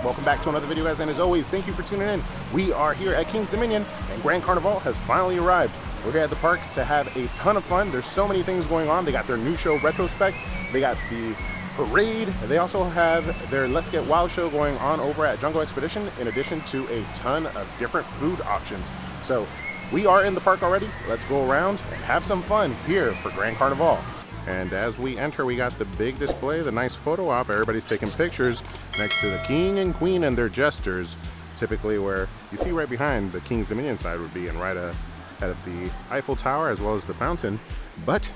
welcome back to another video, guys, and as always, thank you for tuning in. We are here at King's Dominion, and Grand Carnival has finally arrived. We're here at the park to have a ton of fun. There's so many things going on. They got their new show, Retrospect. They got the parade. They also have their Let's Get Wild show going on over at Jungle Expedition, in addition to a ton of different food options. So we are in the park already. Let's go around and have some fun here for Grand Carnival. And as we enter, we got the big display, the nice photo op. Everybody's taking pictures next to the king and queen and their jesters. Typically where you see right behind the King's Dominion side would be, and right ahead of the Eiffel Tower as well as the fountain. But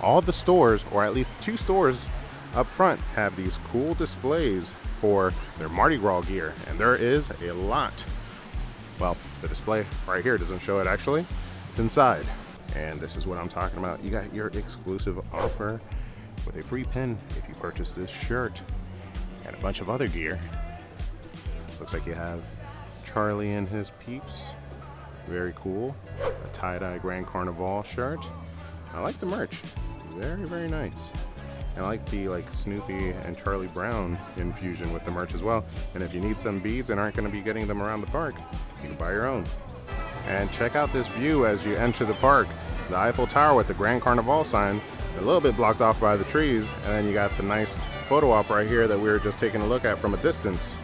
all the stores, or at least two stores up front, have these cool displays for their Mardi Gras gear. And there is a lot. Well, the display right here doesn't show it actually. It's inside. And this is what I'm talking about. You got your exclusive offer with a free pin if you purchase this shirt and a bunch of other gear. Looks like you have Charlie and his peeps. Very cool. A tie-dye Grand Carnival shirt. I like the merch. Very, very nice. And I like the Snoopy and Charlie Brown infusion with the merch as well. And if you need some beads and aren't going to be getting them around the park, you can buy your own. And check out this view as you enter the park. The Eiffel Tower with the Grand Carnival sign, a little bit blocked off by the trees, and then you got the nice photo op right here that we were just taking a look at from a distance.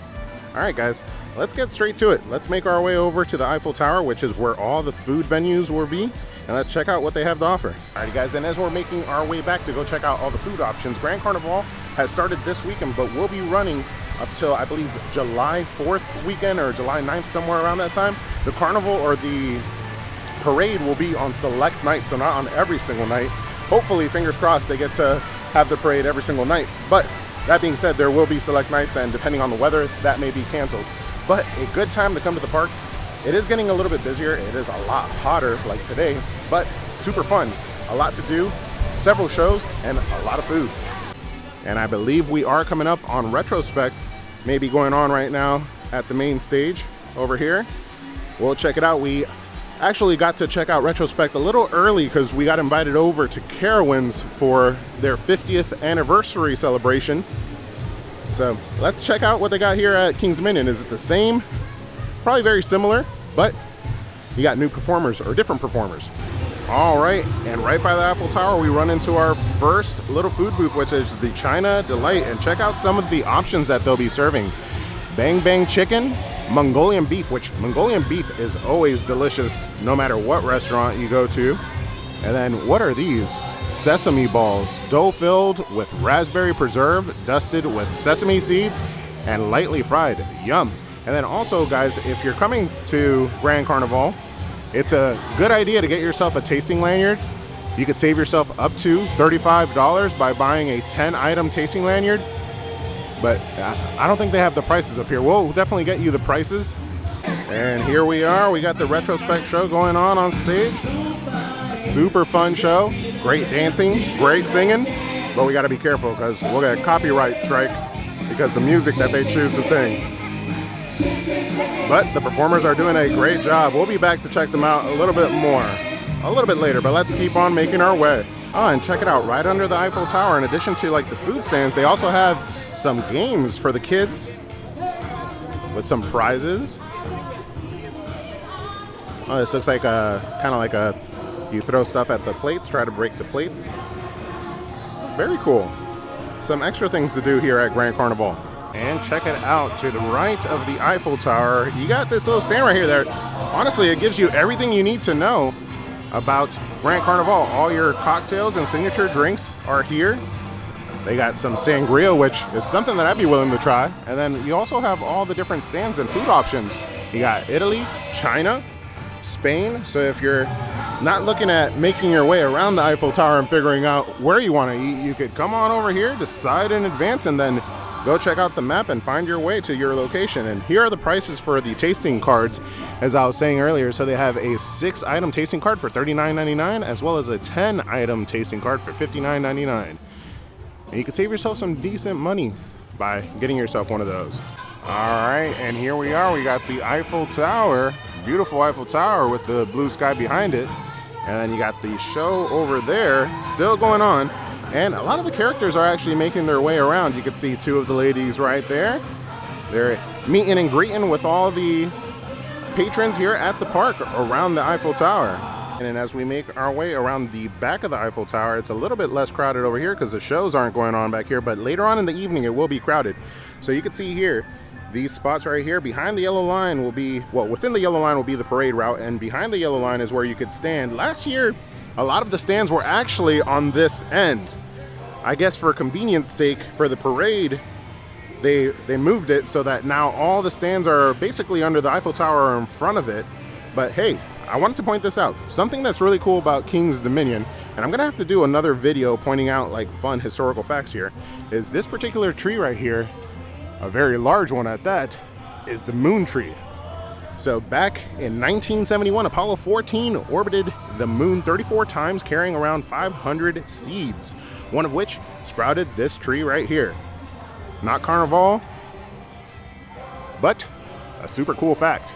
All right, guys, let's get straight to it. Let's make our way over to the Eiffel Tower, which is where all the food venues will be, and let's check out what they have to offer. All right, guys, and as we're making our way back to go check out all the food options, Grand Carnival has started this weekend, but will be running up till, I believe, July 4th weekend or July 9th, somewhere around that time. The carnival or the parade will be on select nights, so not on every single night. Hopefully, fingers crossed, they get to have the parade every single night. But that being said, there will be select nights, and depending on the weather, that may be canceled. But a good time to come to the park. It is getting a little bit busier. It is a lot hotter like today, but super fun. A lot to do, several shows, and a lot of food. And I believe we are coming up on Retrospect, maybe going on right now at the main stage over here. We'll check it out. We actually got to check out Retrospect a little early because we got invited over to Carowinds for their 50th anniversary celebration. So let's check out what they got here at King's Dominion. Is it the same? Probably very similar, but you got new performers or different performers. All right, and right by the Eiffel Tower, we run into our first little food booth, which is the China Delight. And check out some of the options that they'll be serving. Bang Bang Chicken, Mongolian beef, which Mongolian beef is always delicious no matter what restaurant you go to. And then what are these? Sesame balls, dough filled with raspberry preserve, dusted with sesame seeds, and lightly fried. Yum. And then also, guys, if you're coming to Grand Carnival, it's a good idea to get yourself a tasting lanyard. You could save yourself up to $35 by buying a 10-item tasting lanyard. But I don't think they have the prices up here. We'll definitely get you the prices. And here we are. We got the Retrospect show going on stage. Super fun show. Great dancing, great singing. But we got to be careful because we'll get a copyright strike because the music that they choose to sing. But the performers are doing a great job. We'll be back to check them out a little bit later, but let's keep on making our way. Oh, and check it out, right under the Eiffel Tower, in addition to the food stands, they also have some games for the kids with some prizes. Oh, this looks like kind of like you throw stuff at the plates, try to break the plates. Very cool. Some extra things to do here at Grand Carnival. And check it out, to the right of the Eiffel Tower, you got this little stand right here that, honestly, it gives you everything you need to know about Grand Carnival. All your cocktails and signature drinks are here. They got some sangria, which is something that I'd be willing to try. And then you also have all the different stands and food options. You got Italy, China, Spain. So if you're not looking at making your way around the Eiffel Tower and figuring out where you want to eat, you could come on over here, decide in advance, and then go check out the map and find your way to your location. And here are the prices for the tasting cards, as I was saying earlier. So they have a 6-item tasting card for $39.99, as well as a 10-item tasting card for $59.99. And you can save yourself some decent money by getting yourself one of those. All right, and here we are. We got the Eiffel Tower, beautiful Eiffel Tower with the blue sky behind it. And then you got the show over there still going on. And a lot of the characters are actually making their way around. You can see two of the ladies right there. They're meeting and greeting with all the patrons here at the park around the Eiffel Tower. And then as we make our way around the back of the Eiffel Tower, it's a little bit less crowded over here because the shows aren't going on back here, but later on in the evening it will be crowded. So you can see here, these spots right here behind the yellow line will be, well, within the yellow line will be the parade route, and behind the yellow line is where you could stand. Last year, a lot of the stands were actually on this end. I guess for convenience sake for the parade, they moved it so that now all the stands are basically under the Eiffel Tower or in front of it. But hey, I wanted to point this out. Something that's really cool about King's Dominion, and I'm gonna have to do another video pointing out like fun historical facts here, is this particular tree right here, a very large one at that, is the moon tree. So back in 1971, Apollo 14 orbited the moon 34 times, carrying around 500 seeds, one of which sprouted this tree right here. Not Carnivale, but a super cool fact.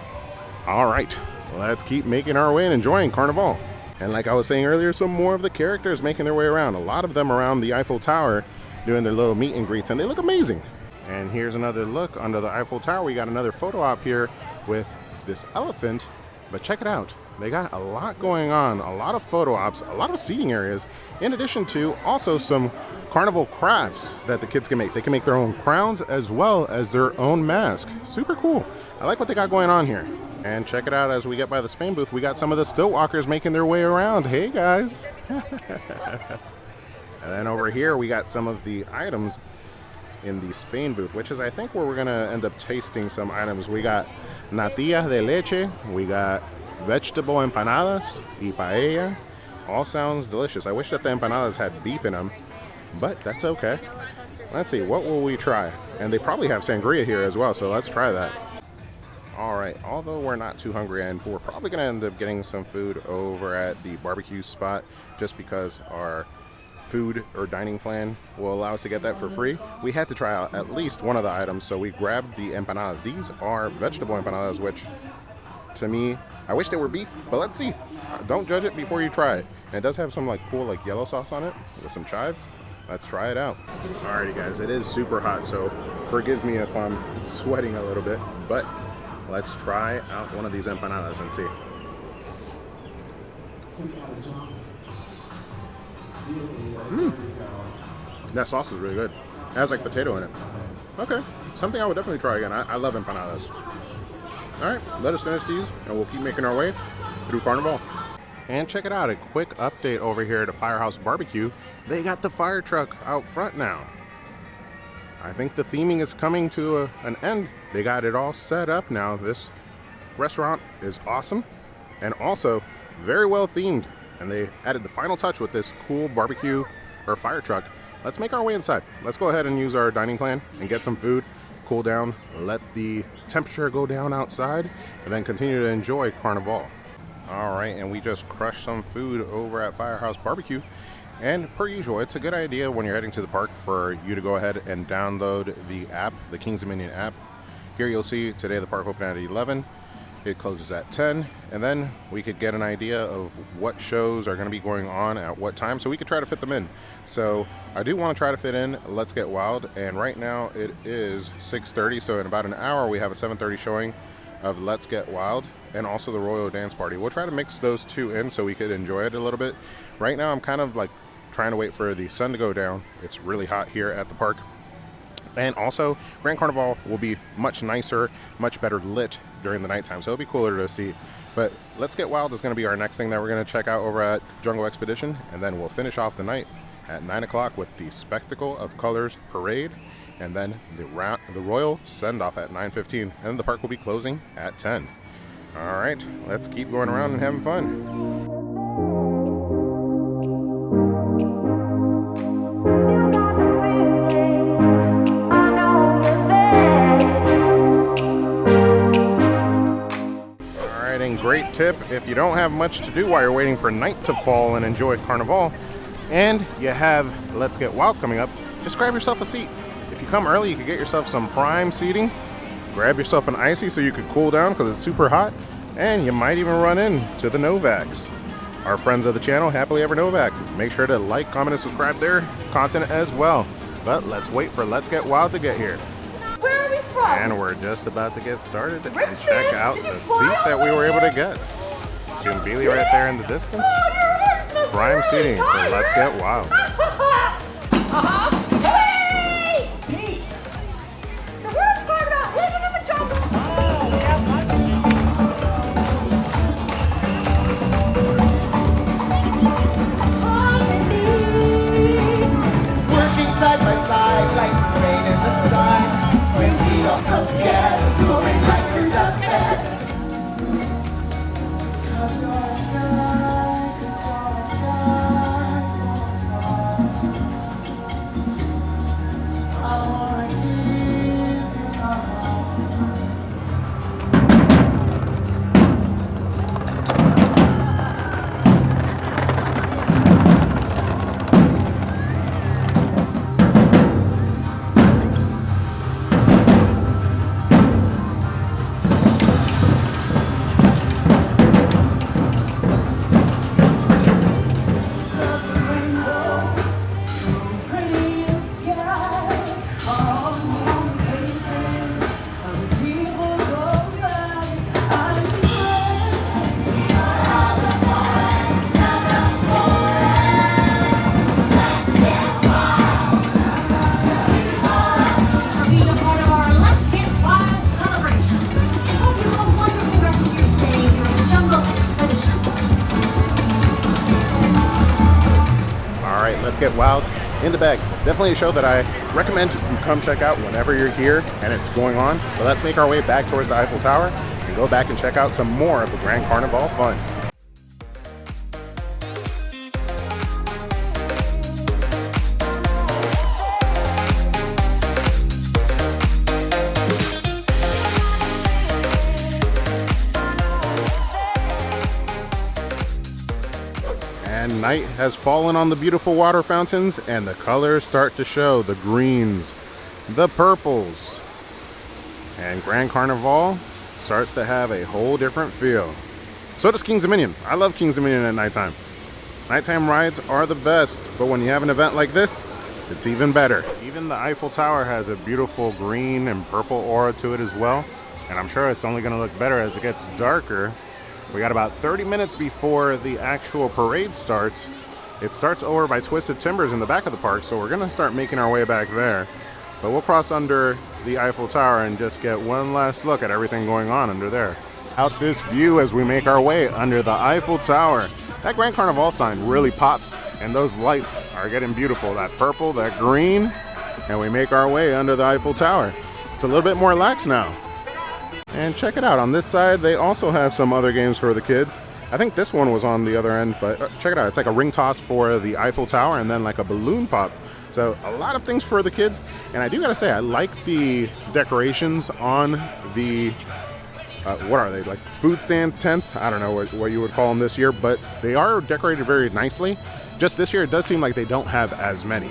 All right, let's keep making our way and enjoying Carnivale. And like I was saying earlier, some more of the characters making their way around. A lot of them around the Eiffel Tower doing their little meet and greets, and they look amazing. And here's another look under the Eiffel Tower. We got another photo op here with this elephant, but check it out. They got a lot going on, a lot of photo ops, a lot of seating areas, in addition to also some carnival crafts that the kids can make. They can make their own crowns as well as their own mask. Super cool. I like what they got going on here. And check it out, as we get by the Spain booth, we got some of the stilt walkers making their way around. Hey guys. And then over here we got some of the items in the Spain booth, which is I think where we're gonna end up tasting some items. We got natilla de leche, we got vegetable empanadas y paella. All sounds delicious. I wish that the empanadas had beef in them, but that's okay. Let's see, what will we try? And they probably have sangria here as well, so let's try that. All right, although we're not too hungry, and we're probably gonna end up getting some food over at the barbecue spot just because our food or dining plan will allow us to get that for free. We had to try out at least one of the items, so we grabbed the empanadas. These are vegetable empanadas, which to me, I wish they were beef, but let's see. Don't judge it before you try it. And it does have some like cool like yellow sauce on it with some chives. Let's try it out. Alrighty guys, it is super hot, so forgive me if I'm sweating a little bit, but let's try out one of these empanadas and see. That sauce is really good. It has like potato in it. Okay, something I would definitely try again. I love empanadas. All right, let us finish these and we'll keep making our way through Carnivale. And check it out, a quick update over here at Firehouse Barbecue. They got the fire truck out front now. I think the theming is coming to an end. They got it all set up now. This restaurant is awesome and also very well themed. And they added the final touch with this cool barbecue or fire truck. Let's make our way inside. Let's go ahead and use our dining plan and get some food, cool down, let the temperature go down outside, and then continue to enjoy Carnivale. All right, and we just crushed some food over at Firehouse Barbecue. And per usual, it's a good idea when you're heading to the park for you to go ahead and download the app, the King's Dominion app. Here you'll see today the park opened at 11. It closes at 10, and then we could get an idea of what shows are going to be going on at what time, so we could try to fit them in. So I do want to try to fit in Let's Get Wild, and right now it is 6:30, so in about an hour we have a 7:30 showing of Let's Get Wild and also the Royal Dance Party. We'll try to mix those two in so we could enjoy it a little bit. Right now I'm kind of like trying to wait for the sun to go down. It's really hot here at the park. And also, Grand Carnival will be much nicer, much better lit during the nighttime, so it'll be cooler to see. But Let's Get Wild is going to be our next thing that we're going to check out over at Jungle Expedition, and then we'll finish off the night at 9 o'clock with the Spectacle of Colors Parade, and then the Royal Send-Off at 9:15, and then the park will be closing at 10. All right, let's keep going around and having fun. Great tip if you don't have much to do while you're waiting for night to fall and enjoy Carnivale, and you have Let's Get Wild coming up, just grab yourself a seat. If you come early, you can get yourself some prime seating, grab yourself an icy so you could cool down because it's super hot, and you might even run into the Novaks. Our friends of the channel, Happily Ever Novak. Make sure to like, comment, and subscribe their content as well. But let's wait for Let's Get Wild to get here. Where are we from? And we're just about to get started and check out the seat that we were able to get. Carnivale right there in the distance. Prime seating for Let's Get Wild. Hey! Pete! So we're talking about living in the jungle. Working side by side like the rain and the sun. When we all come together, soaring like we're deathbed. Let's Get Wild in the bag. Definitely a show that I recommend you come check out whenever you're here and it's going on. But let's make our way back towards the Eiffel Tower and go back and check out some more of the Grand Carnival fun. And night has fallen on the beautiful water fountains and the colors start to show. The greens, the purples. And Grand Carnival starts to have a whole different feel. So does Kings Dominion. I love Kings Dominion at nighttime. Nighttime rides are the best, but when you have an event like this, it's even better. Even the Eiffel Tower has a beautiful green and purple aura to it as well. And I'm sure it's only gonna look better as it gets darker. We got about 30 minutes before the actual parade starts. It starts over by Twisted Timbers in the back of the park, so we're gonna start making our way back there. But we'll cross under the Eiffel Tower and just get one last look at everything going on under there. Out this view as we make our way under the Eiffel Tower. That Grand Carnival sign really pops, and those lights are getting beautiful. That purple, that green, and we make our way under the Eiffel Tower. It's a little bit more relaxed now. And check it out, on this side they also have some other games for the kids. I think this one was on the other end, but check it out. It's like a ring toss for the Eiffel Tower and then like a balloon pop. So a lot of things for the kids. And I do gotta say, I like the decorations on the, what are they, like food stands, tents? I don't know what you would call them this year, but they are decorated very nicely. Just this year, it does seem like they don't have as many.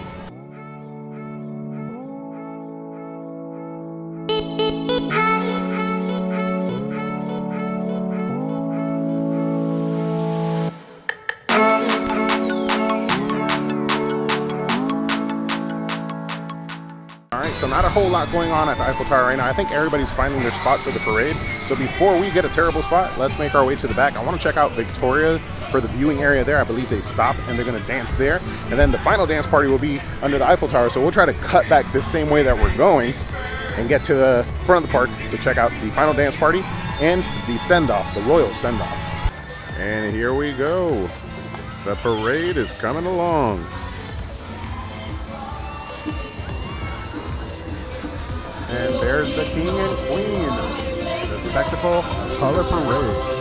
So not a whole lot going on at the Eiffel Tower right now. I think everybody's finding their spots for the parade. So before we get a terrible spot, let's make our way to the back. I want to check out Victoria for the viewing area there. I believe they stop and they're going to dance there. And then the final dance party will be under the Eiffel Tower. So we'll try to cut back the same way that we're going and get to the front of the park to check out the final dance party and the send-off, the royal send-off. And here we go. The parade is coming along. And there's the king and queen, the spectacle color parade.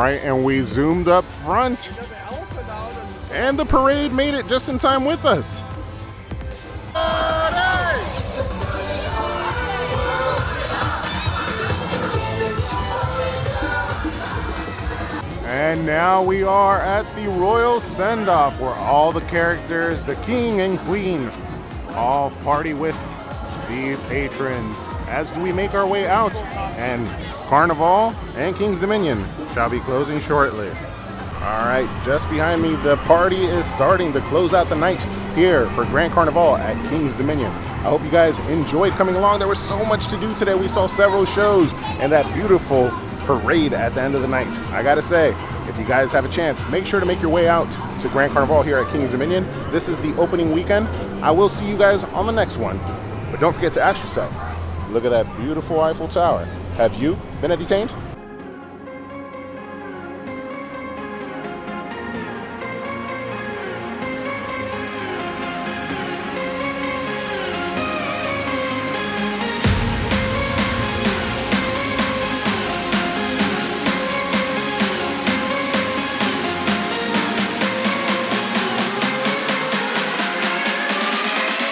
right, and we zoomed up front. And the parade made it just in time with us. And now we are at the royal send-off where all the characters, the king and queen, all party with the patrons as we make our way out. And Carnival and King's Dominion shall be closing shortly. All right, just behind me, the party is starting to close out the night here for Grand Carnival at King's Dominion. I hope you guys enjoyed coming along. There was so much to do today. We saw several shows and that beautiful parade at the end of the night. I gotta say, if you guys have a chance, make sure to make your way out to Grand Carnival here at King's Dominion. This is the opening weekend. I will see you guys on the next one. But don't forget to ask yourself, look at that beautiful Eiffel Tower. Have you been entertained?